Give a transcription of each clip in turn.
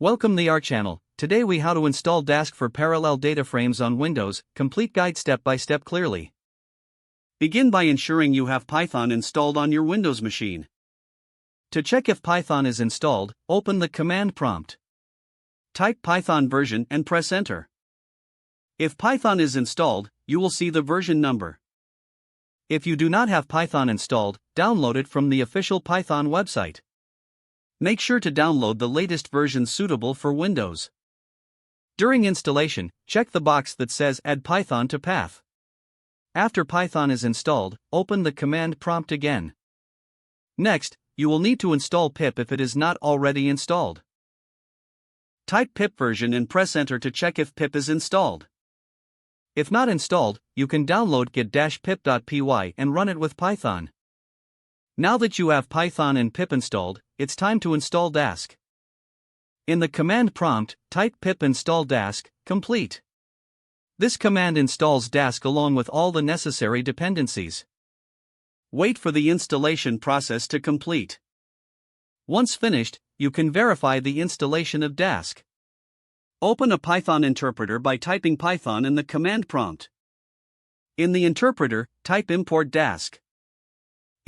Welcome to our channel. Today we how to install Dask for parallel data frames on Windows. Complete guide step by step clearly. Begin by ensuring you have Python installed on your Windows machine. To check if Python is installed, open the command prompt. Type Python version and press enter. If Python is installed, you will see the version number. If you do not have Python installed, download it from the official Python website. Make sure to download the latest version suitable for Windows. During installation, check the box that says Add Python to Path. After Python is installed, open the command prompt again. Next, you will need to install pip if it is not already installed. Type pip version and press enter to check if pip is installed. If not installed, you can download git-pip.py and run it with Python. Now that you have Python and pip installed, it's time to install Dask. In the command prompt, type pip install Dask, complete. This command installs Dask along with all the necessary dependencies. Wait for the installation process to complete. Once finished, you can verify the installation of Dask. Open a Python interpreter by typing Python in the command prompt. In the interpreter, type import Dask.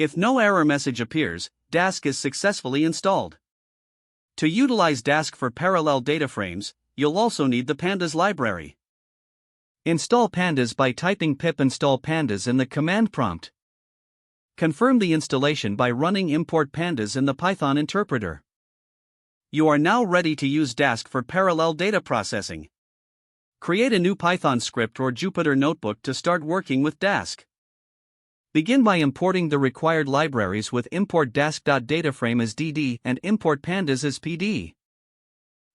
If no error message appears, Dask is successfully installed. To utilize Dask for parallel data frames, you'll also need the pandas library. Install pandas by typing pip install pandas in the command prompt. Confirm the installation by running import pandas in the Python interpreter. You are now ready to use Dask for parallel data processing. Create a new Python script or Jupyter notebook to start working with Dask. Begin by importing the required libraries with import dask.dataframe as DD and import pandas as PD.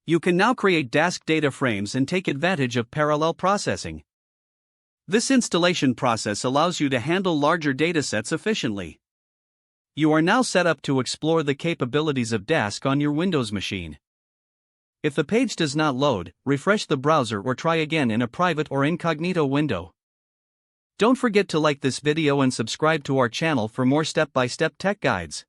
You can now create Dask data frames and take advantage of parallel processing. This installation process allows you to handle larger datasets efficiently. You are now set up to explore the capabilities of Dask on your Windows machine. If the page does not load, refresh the browser or try again in a private or incognito window. Don't forget to like this video and subscribe to our channel for more step-by-step tech guides.